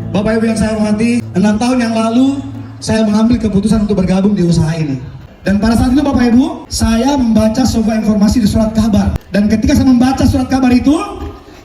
Bapak Ibu yang saya hormati, 6 tahun yang lalu saya mengambil keputusan untuk bergabung di usaha ini. Dan pada saat itu Bapak Ibu, saya membaca sebuah informasi di surat kabar. Dan ketika saya membaca surat kabar itu,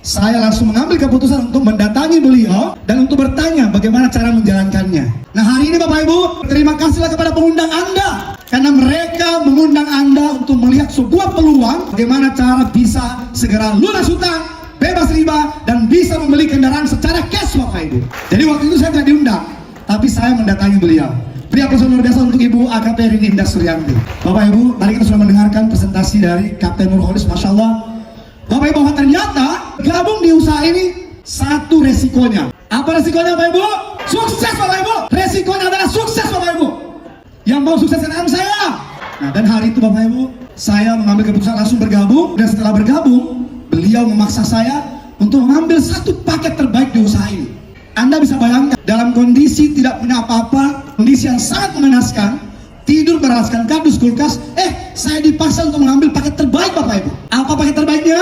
saya langsung mengambil keputusan untuk mendatangi beliau dan untuk bertanya bagaimana cara menjalankannya. Nah, hari ini Bapak Ibu, terima kasihlah kepada pengundang Anda, karena mereka mengundang Anda untuk melihat sebuah peluang bagaimana cara bisa segera lunas hutang, bebas riba, dan bisa membeli kendaraan secara cash Bapak Ibu. Jadi waktu itu saya tidak diundang, tapi saya mendatangi beliau. Beri aplaus luar biasa untuk Ibu AKP Rini Indah Suryanti. Bapak Ibu, tadi kita sudah mendengarkan presentasi dari Kapten Nurholis, Masya Allah. Bapak Ibu, bahwa ternyata gabung di usaha ini satu resikonya. Apa resikonya Bapak Ibu? Sukses Bapak Ibu. Resikonya adalah sukses Bapak Ibu. Yang mau sukses dengan saya. Nah, dan hari itu Bapak Ibu, saya mengambil keputusan langsung bergabung. Dan setelah bergabung, beliau memaksa saya untuk mengambil satu paket terbaik di usaha ini. Anda bisa bayangkan, dalam kondisi tidak punya apa-apa, kondisi yang sangat mengenaskan, tidur beralaskan kardus kulkas, saya dipaksa untuk mengambil paket terbaik Bapak Ibu. Apa paket terbaiknya?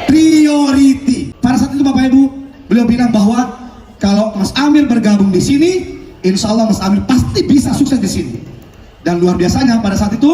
Priority. Pada saat itu Bapak Ibu, beliau bilang bahwa kalau Mas Amir bergabung di sini, insya Allah Mas Amir pasti bisa sukses di sini. Dan luar biasanya pada saat itu,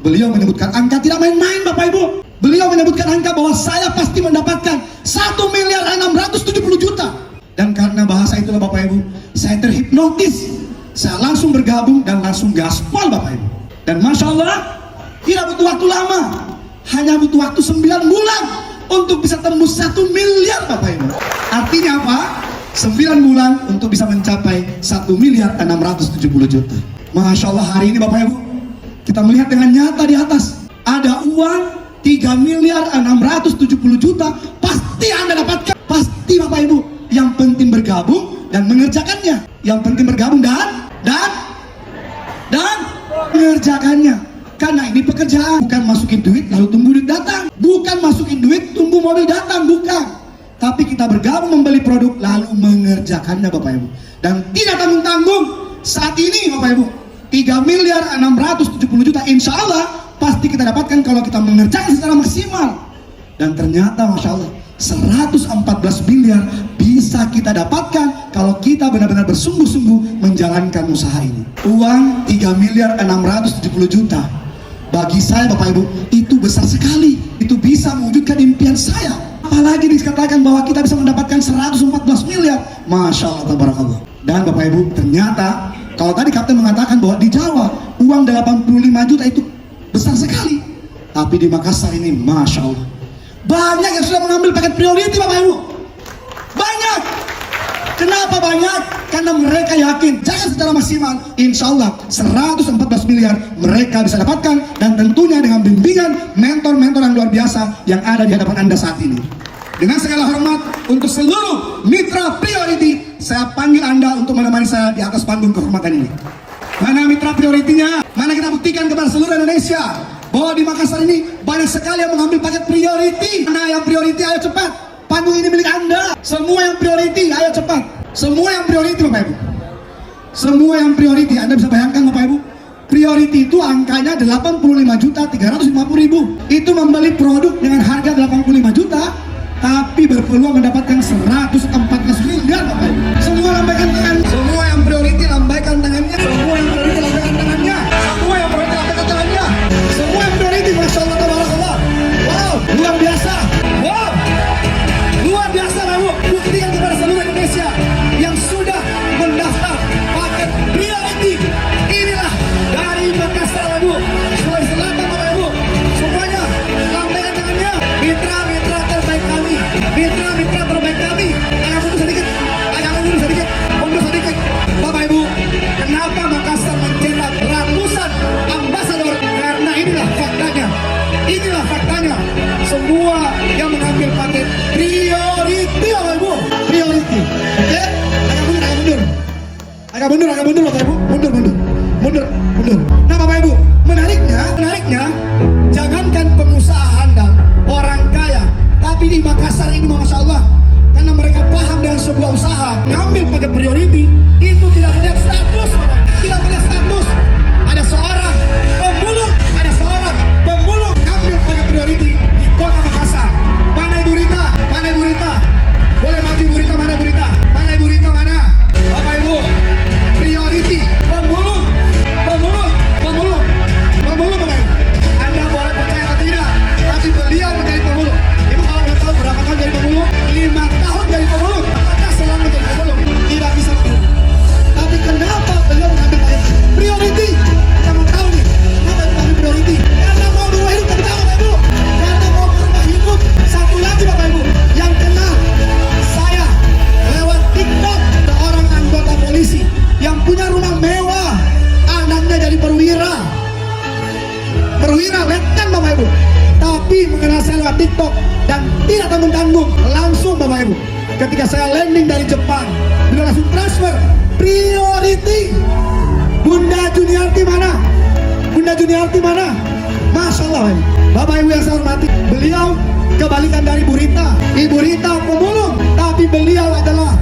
beliau menyebutkan angka tidak main-main Bapak Ibu. Beliau menyebutkan angka bahwa saya pasti mendapatkan 1.670.000.000. Dan karena bahasa itulah Bapak Ibu, saya terhipnotis. Saya langsung bergabung dan langsung gaspol Bapak Ibu. Dan Masya Allah, tidak butuh waktu lama. Hanya butuh waktu 9 bulan untuk bisa tembus 1 miliar Bapak Ibu. Artinya apa? 9 bulan untuk bisa mencapai 1.670.000.000. Masya Allah, hari ini Bapak Ibu, kita melihat dengan nyata di atas. Ada uang 3.670.000.000. Pasti Anda dapatkan. Pasti Bapak Ibu. Yang penting bergabung dan mengerjakannya. Yang penting bergabung dan mengerjakannya. Karena ini pekerjaan, bukan masukin duit lalu tunggu duit datang. Bukan masukin duit tunggu mobil datang, bukan. Tapi kita bergabung membeli produk lalu mengerjakannya Bapak Ibu. Dan tidak tanggung-tanggung. Saat ini Bapak Ibu, 3.670.000.000 insya Allah pasti kita dapatkan kalau kita mengerjakan secara maksimal. Dan ternyata Masya Allah, 114 miliar bisa kita dapatkan kalau kita benar-benar bersungguh-sungguh menjalankan usaha ini. Uang 3.670.000.000 bagi saya Bapak Ibu itu besar sekali. Itu bisa mewujudkan impian saya. Apalagi dikatakan bahwa kita bisa mendapatkan 114 miliar. Masya Allah, tabarakallah. Dan Bapak Ibu, ternyata kalau tadi Kapten mengatakan bahwa di Jawa uang 85 juta itu besar sekali, tapi di Makassar ini Masya Allah banyak yang sudah mengambil paket priority Bapak Ibu. Banyak. Kenapa banyak? Karena mereka yakin jangan secara maksimal, insya Allah 114 miliar mereka bisa dapatkan. Dan tentunya dengan bimbingan mentor-mentor yang luar biasa yang ada di hadapan Anda saat ini. Dengan segala hormat untuk seluruh mitra priority, saya panggil Anda untuk menemani saya di atas panggung kehormatan ini. Mana mitra prioritinya? Mana kita buktikan kepada seluruh Indonesia bahwa di Makassar ini banyak sekali yang mengambil paket priority. Mana yang priority? Ayo cepat. Panggung ini milik Anda. Semua yang priority, ayo cepat. Semua yang priority Bapak Ibu. Semua yang priority. Anda bisa bayangkan Bapak Ibu, priority itu angkanya 85.350.000. Itu membeli produk dengan harga 85 juta, tapi berpeluang mendapatkan 114 miliar Bapak Ibu. Semua lambaikan tangan. Semua yang priority lambaikan tangannya. Semua yang priority lambaikan tangannya. Semua yang priority lambaikan tangannya. Semua yang priority, Masya Allah, tabarakallah. Wow, luar biasa. Wow, luar biasa Bapak Ibu. Buktikan kepada seluruh Indonesia yang sudah mendaftar paket priority. Inilah dari Makassar Bapak Ibu, Sulawesi Selatan Bapak Ibu. Semuanya lambaikan tangannya. Mitra-mitra terbaik kami. Mitra-mitra terbaik kami. Agak mundur sedikit. Mundur sedikit. Bapak Ibu, kenapa Makassar mencetak ratusan ambasador? Karena inilah faktanya. Inilah faktanya. Semua yang mengambil paket priority Bapak Ibu. Priority. Oke? Agak mundur Bapak Ibu. Mundur. Nah Bapak Ibu, menariknya, jangankan pengusaha handal, orang kaya, tapi di Makassar ini Masya Allah, karena mereka paham dengan sebuah usaha, ngambil paket priority, itu tidak melihat status, tidak melihat status. Ada seorang pemulung ngambil paket priority di kota Makassar. Mana Ibu Rita? Boleh maju Ibu Rita, mana Ibu Rita? ketika saya landing dari Jepang, beliau langsung transfer priority. Bunda Juniarti mana? Bunda Juniarti mana? Masya Allah, Bapak Ibu yang saya hormati, beliau kebalikan dari Bu Rita. Ibu Rita pemulung, tapi beliau adalah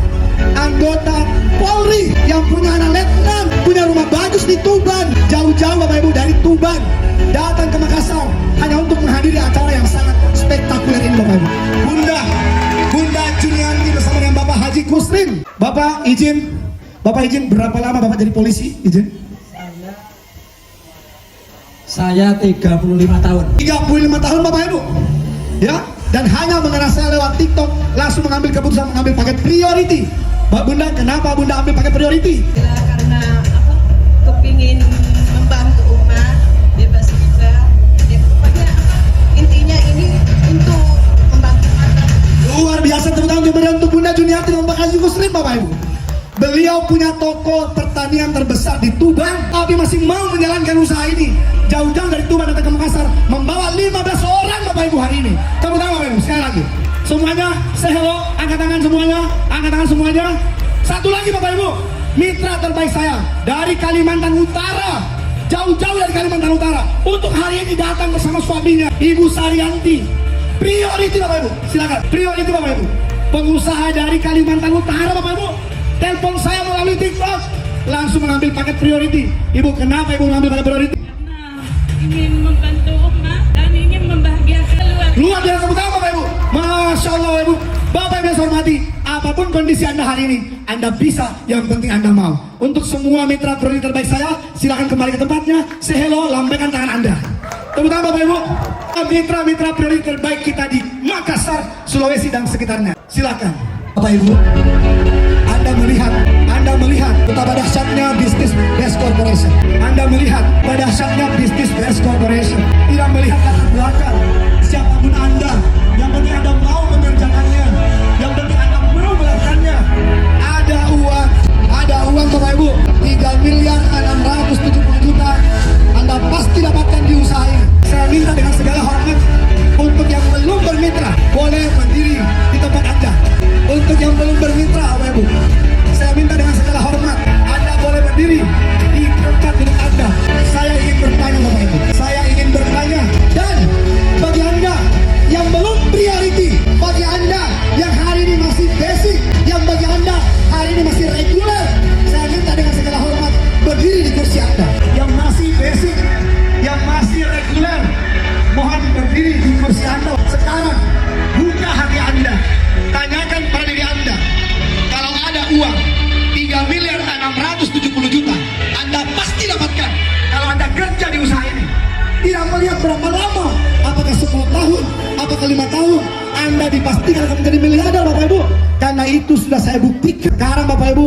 anggota Polri yang punya anak letnan, punya rumah bagus di Tuban. Jauh-jauh Bapak Ibu dari Tuban datang ke Makassar hanya untuk menghadiri acara yang sangat spektakuler ini Bapak Ibu. Bunda Juniarti bersama dengan Bapak Haji Kusrin. Bapak izin berapa lama Bapak jadi polisi? Izin? Saya 35 tahun. 35 tahun Bapak Ibu. Ya, dan hanya mengenal saya lewat TikTok, langsung mengambil keputusan mengambil paket priority. Bunda, kenapa Bunda ambil paket priority? Karena kepingin membantu umat, bebas juga. Ya, pokoknya intinya ini untuk membantu umat. Luar biasa, tepuk tangan untuk Bunda Juniarti dan Bapak Haji Kusrin Bapak Ibu. Beliau punya toko pertanian terbesar di Tuban, tapi masih mau menjalankan usaha ini. Jauh-jauh dari Tuban datang ke Makassar, membawa 15 orang Bapak Ibu hari ini. Tepuk tangan Bapak Ibu, sekali lagi. Semuanya, say hello, angkat tangan semuanya, angkat tangan semuanya. Satu lagi Bapak Ibu, mitra terbaik saya dari Kalimantan Utara. Jauh-jauh dari Kalimantan Utara. Untuk hari ini datang bersama suaminya, Ibu Saryanti. Priority Bapak Ibu, silakan. Priority Bapak Ibu. Pengusaha dari Kalimantan Utara Bapak Ibu. Telepon saya melalui TikTok, langsung mengambil paket priority. Ibu, kenapa Ibu mengambil paket priority? Karena ingin membantu umat dan ingin membahagiakan keluarga. Luar biasa, tepuk tangan Bapak Ibu. Masya Allah Ibu. Bapak Ibu yang saya hormati, apapun kondisi Anda hari ini, Anda bisa, yang penting Anda mau. Untuk semua mitra priority terbaik saya, silakan kembali ke tempatnya. Say hello, lambaikan tangan Anda. Tepuk tangan Bapak Ibu. Mitra-mitra priority terbaik kita di Makassar, Sulawesi dan sekitarnya. Silakan Bapak Ibu. Anda melihat betapa dahsyatnya bisnis Best Corporation. Anda melihat betapa dahsyatnya bisnis Best Corporation. Tidak melihat latar belakang siapapun Anda. Yang penting Anda mau mengerjakannya. Yang penting Anda mau melakukannya. Ada uang Bapak Ibu, 3.670 juta. Anda pasti dapatkan di usaha ini. Saya minta dengan segala hormat untuk yang belum bermitra, boleh berdiri di tempat Anda. Untuk yang belum bermitra Bapak Ibu, saya minta dengan segala hormat, Anda boleh berdiri di tempat duduk Anda. Saya ingin bertanya Bapak Ibu, saya ingin bertanya. Dan bagi Anda yang belum priority, bagi Anda yang hari ini masih basic, yang bagi Anda hari ini masih reguler, saya minta dengan segala hormat berdiri di kursi Anda. Yang masih basic, yang masih reguler, mohon berdiri di kursi Anda. Sekarang buka hati Anda, tanyakan pada diri Anda, kalau ada uang 3.670 juta, Anda pasti dapatkan kalau Anda kerja di usaha ini. Tidak melihat berapa lama, apakah 10 tahun, apakah 5 tahun, Anda dipastikan akan menjadi miliarder Bapak Ibu. Karena itu sudah saya buktikan. Sekarang Bapak Ibu,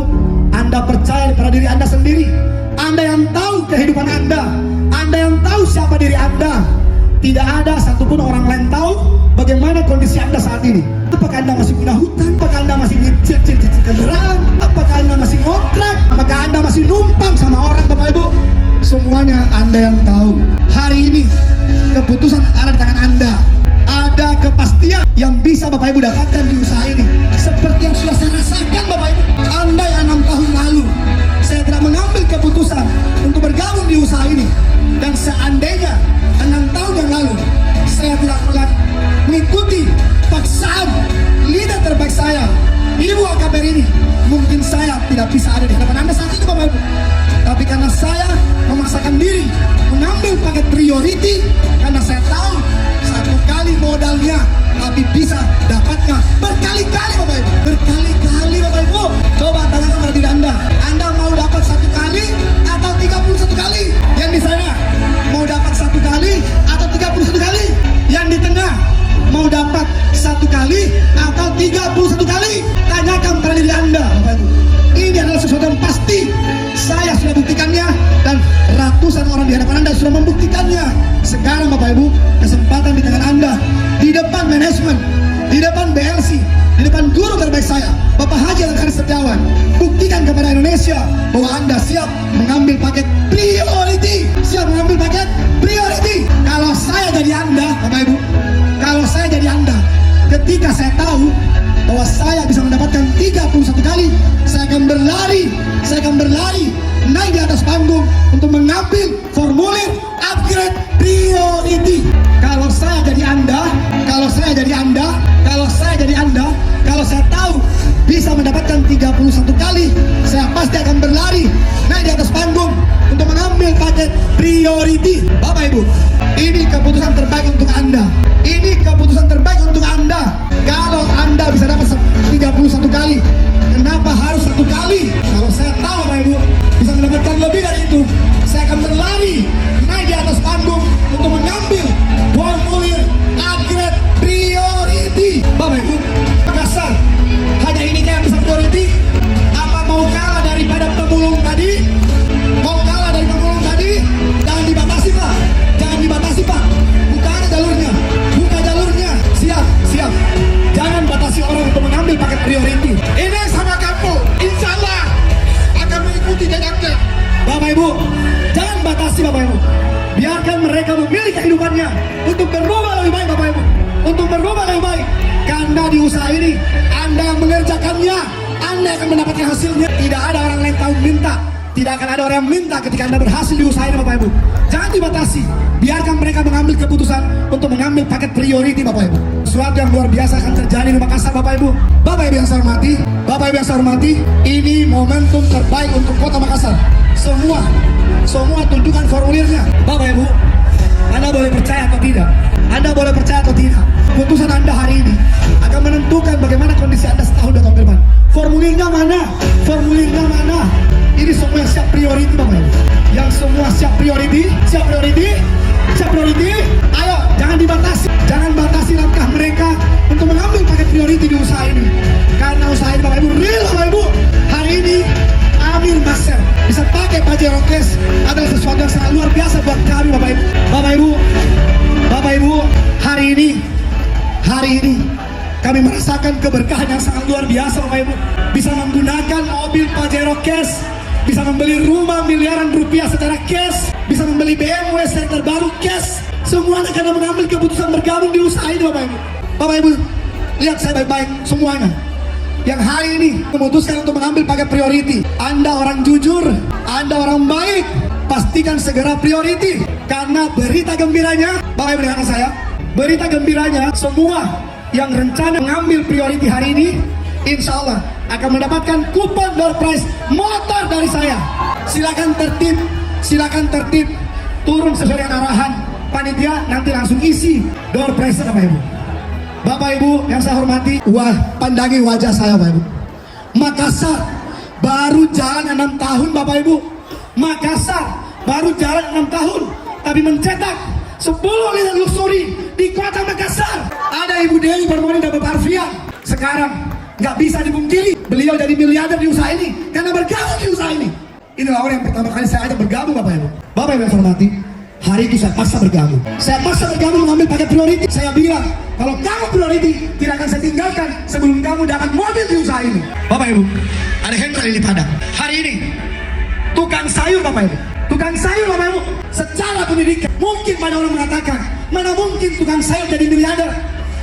Anda percaya pada diri Anda sendiri. Anda yang tahu kehidupan Anda yang tahu siapa diri Anda. Tidak ada satupun orang lain tahu bagaimana kondisi Anda saat ini. Apakah Anda masih punya hutang? Apakah Anda masih nyicil kendaraan? Apakah Anda masih ngontrak? Apakah Anda masih numpang sama orang Bapak Ibu? Semuanya Anda yang tahu. Hari ini keputusan ada di tangan Anda. Ada kepastian yang bisa Bapak Ibu dapatkan di usaha ini. Seperti yang sudah saya rasakan Bapak Ibu. Anda yang 6 tahun lalu saya telah mengambil keputusan untuk bergabung di usaha ini. Dan seandainya 6 tahun yang lalu saya tidak mengikuti paksaan leader terbaik saya, Ibu AKBR ini, mungkin saya tidak bisa ada di hadapan Anda saat itu Bapak Ibu. Tapi karena saya memaksakan diri mengambil paket priority, karena saya tahu satu kali modalnya, tapi bisa dapatnya berkali-kali Bapak Ibu. Berkali-kali Bapak Ibu. Coba tanyakan pada diri Anda mau dapat 1 kali atau 31 kali? Yang di sana mau dapat 1 kali atau 31 kali? Yang di tengah mau dapat 1 kali atau 31 kali? Tanyakan pada diri Anda Bapak Ibu. Ini adalah sesuatu yang pasti. Saya sudah buktikannya dan ratusan orang di hadapan Anda sudah membuktikannya. Sekarang Bapak Ibu, kesempatan di tangan Anda, di depan manajemen, di depan BLC, di depan guru terbaik saya, Bapak Haji Al-Khairi Setiawan. Buktikan kepada Indonesia bahwa Anda siap mengambil paket priority. Siap mengambil paket priority. Kalau saya jadi Anda Bapak Ibu, kalau saya jadi Anda, ketika saya tahu bahwa saya bisa mendapatkan mendapatkan 31 kali, saya akan berlari naik di atas panggung untuk mengambil formulir upgrade priority. Kalau saya jadi Anda, kalau saya tahu bisa mendapatkan 31 kali, saya pasti akan berlari naik di atas panggung untuk mengambil paket priority. Bapak Ibu, ini keputusan terbaik untuk Anda. Ini keputusan terbaik untuk Anda. Kalau Anda bisa dapat 31 kali, kenapa harus 1 kali? Kalau saya tahu Bapak Ibu bisa mendapatkan lebih dari itu, saya akan berlari naik di atas panggung untuk mengambil formulir upgrade priority. Bapak Ibu, Makassar hanya ini yang bisa priority? Apa mau kalah daripada pemulung tadi? Mau kalah dari pemulung tadi? Jangan dibatasi Pak, jangan dibatasi Pak. Buka aja jalurnya, buka jalurnya. Siap. Jangan batasi orang untuk mengambil paket priority. Ini sama kamu, insya Allah akan mengikuti jejaknya. Bapak Ibu, jangan batasi Bapak Ibu. Biarkan mereka memilih kehidupannya untuk berubah lebih baik Bapak Ibu. Untuk berubah lebih baik. Karena di usaha ini Anda yang mengerjakannya, Anda akan mendapatkan hasilnya. Tidak ada orang lain tahu minta. Tidak akan ada orang yang minta ketika Anda berhasil di usaha ini Bapak Ibu. Jangan dibatasi. Biarkan mereka mengambil keputusan untuk mengambil paket priority Bapak Ibu. Sesuatu yang luar biasa akan terjadi di Makassar Bapak Ibu. Bapak Ibu yang saya hormati, Bapak Ibu yang saya hormati, ini momentum terbaik untuk Kota Makassar. Semua tunjukkan formulirnya. Bapak Ibu, Anda boleh percaya atau tidak? Anda boleh percaya atau tidak? Keputusan Anda hari ini akan menentukan bagaimana kondisi Anda setahun atau depan. Formulirnya mana? Formulirnya mana? Ini semua yang siap priority Bapak Ibu. Yang semua siap priority, siap priority, siap priority. Ayo, jangan dibatasi. Jangan batasi langkah mereka untuk mengambil paket priority di usaha ini. Karena usaha ini Bapak Ibu, real Bapak Ibu. Hari ini Amir Maser bisa pakai Pajero Cash adalah sesuatu yang sangat luar biasa buat kami Bapak Ibu. Bapak Ibu, hari ini kami merasakan keberkahan yang sangat luar biasa Bapak Ibu. Bisa menggunakan mobil Pajero Cash, bisa membeli rumah miliaran rupiah secara cash, bisa membeli BMW yang terbaru cash. Semuanya karena mengambil keputusan bergabung di usaha ini Bapak Ibu. Bapak Ibu, lihat saya baik-baik semuanya. Yang hari ini memutuskan untuk mengambil paket priority. Anda orang jujur, Anda orang baik, pastikan segera priority. Karena berita gembiranya, Bapak Ibu dengarkan saya, berita gembiranya, semua yang rencana mengambil priority hari ini, insya Allah akan mendapatkan kupon door prize motor dari saya. Silakan tertib, turun sesuai dengan arahan panitia, nanti langsung isi door prize Bapak Ibu. Bapak Ibu yang saya hormati, pandangi wajah saya Bapak Ibu. Makassar baru jalan 6 tahun Bapak Ibu. Makassar baru jalan 6 tahun, tapi mencetak 10 liter luxury di Kota Makassar. Ada Ibu Dewi Permoni dan Bapak Arfian. Sekarang nggak bisa dipungkiri, beliau jadi miliarder di usaha ini karena bergabung di usaha ini. Inilah orang yang pertama kali saya ajak bergabung Bapak Ibu. Bapak Ibu yang saya hormati, hari itu saya paksa bergabung. Saya paksa bergabung mengambil paket priority. Saya bilang, kalau kamu priority, tidak akan saya tinggalkan sebelum kamu dapat mobil di usaha ini. Bapak Ibu, ada Hendra di Padang. Hari ini, tukang sayur Bapak Ibu. Tukang sayur Bapak Ibu, secara pendidikan, mungkin pada orang mengatakan, mana mungkin tukang sayur jadi miliarder.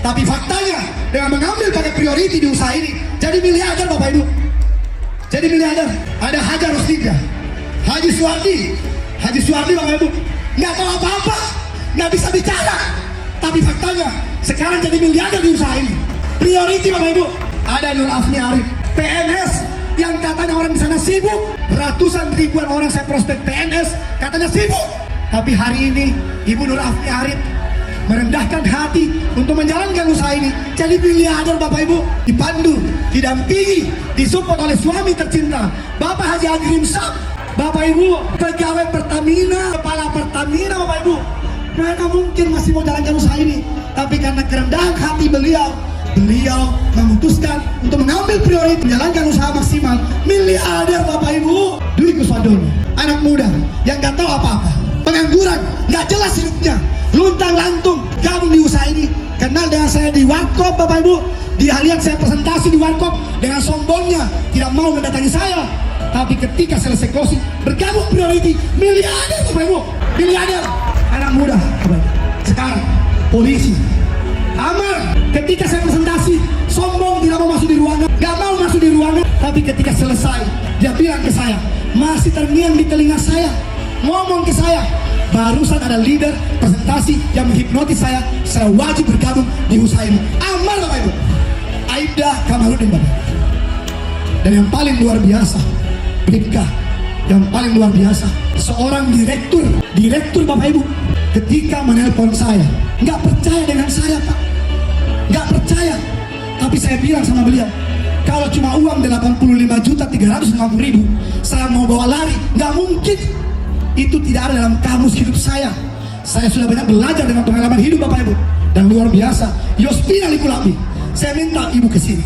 Tapi faktanya, dengan mengambil paket priority di usaha ini, jadi miliarder Bapak Ibu. Jadi miliarder. Ada Haja Rosida, Haji Suwardi Bapak Ibu. Nggak tahu apa-apa, nggak bisa bicara, tapi faktanya sekarang jadi miliarder di usaha ini. Priority Bapak Ibu. Ada Nur Afni Arif, PNS yang katanya orang di sana sibuk, ratusan ribuan orang saya prospek PNS katanya sibuk, tapi hari ini Ibu Nur Afni Arif merendahkan hati untuk menjalankan usaha ini jadi miliarder Bapak Ibu. Dipandu, didampingi, disupport oleh suami tercinta Bapak Haji Agrim Sam. Bapak Ibu, pegawai Pertamina, kepala Pertamina Bapak Ibu, mereka mungkin masih mau jalankan usaha ini, tapi karena kerendahan hati beliau memutuskan untuk mengambil prioritas menjalankan usaha maksimal. Miliarder Bapak Ibu. Dwi Kuswadono, anak muda yang gak tahu apa-apa, pengangguran, gak jelas hidupnya, luntang lantung gabung di usaha ini. Kenal dengan saya di Warkop Bapak Ibu, dia lihat saya presentasi di Warkop, dengan sombongnya tidak mau mendatangi saya. Tapi ketika selesai closing, bergabung priority, miliarder Bapak Ibu, miliarder. Anak muda Bapak Ibu. Sekarang polisi Amar, ketika saya presentasi, sombong, tidak mau masuk di ruangan, gak mau bulanan. Tapi ketika selesai, dia bilang ke saya, masih terngiang di telinga saya, ngomong ke saya, barusan ada leader presentasi yang menghipnotis saya wajib bergabung di usaha ini. Amal Bapak Ibu, Aida Kamaludin Bapak. Dan yang paling luar biasa, Bribka, yang paling luar biasa, seorang direktur Bapak Ibu, ketika menelpon saya, nggak percaya dengan saya Pak, nggak percaya. Tapi saya bilang sama beliau, kalau cuma uang 85.350.000, saya mau bawa lari, nggak mungkin. Itu tidak ada dalam kamus hidup saya. Saya sudah banyak belajar dengan pengalaman hidup Bapak Ibu. Dan luar biasa, Yospina Likulabi, saya minta Ibu ke sini.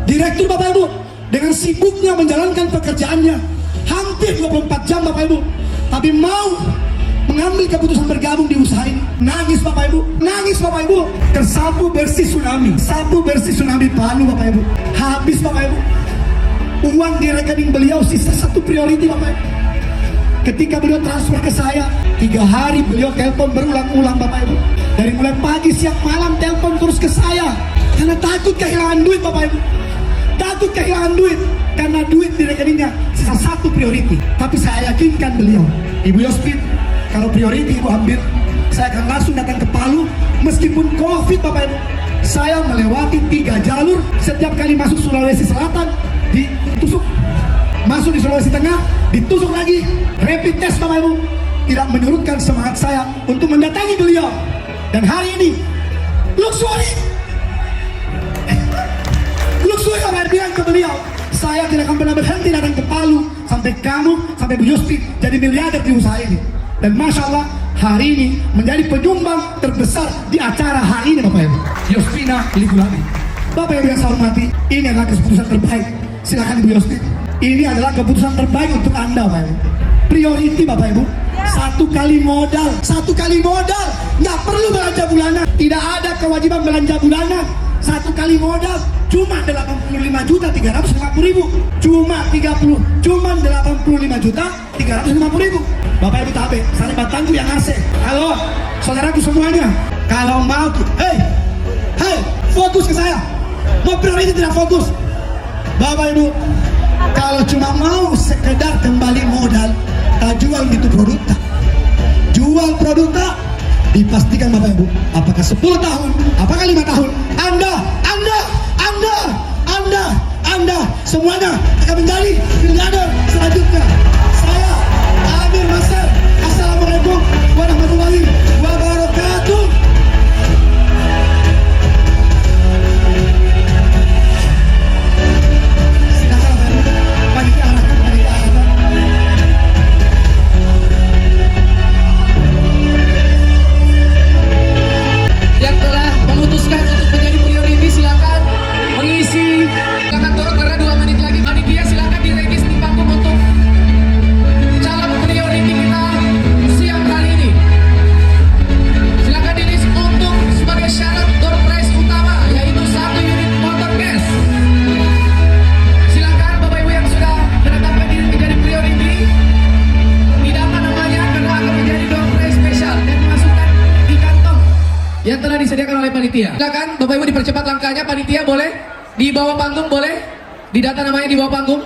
Direktur Bapak Ibu, dengan sibuknya menjalankan pekerjaannya hampir 24 jam Bapak Ibu, tapi mau mengambil keputusan bergabung di usaha ini. Nangis Bapak Ibu, nangis Bapak Ibu. Tersapu bersih tsunami, sapu bersih tsunami Palu Bapak Ibu. Habis Bapak Ibu. Uang di rekening beliau sisa satu priority Bapak Ibu. Ketika beliau transfer ke saya, 3 hari beliau telepon berulang-ulang Bapak Ibu. Dari mulai pagi, siang, malam telepon terus ke saya. Karena takut kehilangan duit Bapak Ibu. Takut kehilangan duit. Karena duit di rekeningnya sisa satu priority. Tapi saya yakinkan beliau, Ibu Yospin, kalau priority Ibu ambil, saya akan langsung datang ke Palu. Meskipun COVID Bapak Ibu, saya melewati 3 jalur. Setiap kali masuk Sulawesi Selatan, ditusuk. Masuk di Sulawesi Tengah, ditusuk lagi. Rapid test Bapak Ibu tidak menyurutkan semangat saya untuk mendatangi beliau. Dan hari ini luxury Bapak bilang ke beliau, saya tidak akan pernah berhenti datang ke Palu sampai kamu, sampai Bu Yospin jadi miliarder di usaha ini. Dan Masya Allah, hari ini menjadi penyumbang terbesar di acara hari ini Bapak Ibu, Yospina Likulabi. Bapak Ibu yang saya hormati, ini adalah keputusan terbaik. Silakan Ibu Yospin. Ini adalah keputusan terbaik untuk Anda Bapak Ibu. Priority Bapak Ibu, satu kali modal, nggak perlu belanja bulanan, tidak ada kewajiban belanja bulanan. Satu kali modal cuma 85.350.000, cuma 85.350.000. Bapak Ibu tabe, saling batangku yang AC. Halo, saudaraku semuanya, kalau mau, hei, fokus ke saya. Mau priority tidak fokus. Bapak Ibu, kalau cuma mau sekedar kembali modal, tak jual gitu produk tak. Jual produk tak, dipastikan Bapak Ibu, apakah 10 tahun, apakah 5 tahun, Anda semuanya akan menjadi miliarder selanjutnya. Saya Amir Masar, assalamualaikum warahmatullahi wabarakatuh. Silakan Bapak Ibu, panitia arahkan. Yang telah memutuskan untuk menjadi priority silakan mengisi. Silakan turun karena 2 menit lagi. Panitia silakan diregis di panggung untuk calon priority kita siang hari ini. Silakan diris untuk sebagai syarat door prize utama, yaitu 1 unit motor gas. Silakan Bapak Ibu yang sudah menetapkan diri menjadi priority, didapat namanya karena akan menjadi door prize spesial dan dimasukkan di kantong yang telah disediakan oleh panitia. Silakan Bapak Ibu dipercepat langkahnya. Panitia boleh di bawah panggung, boleh didata namanya di bawah panggung.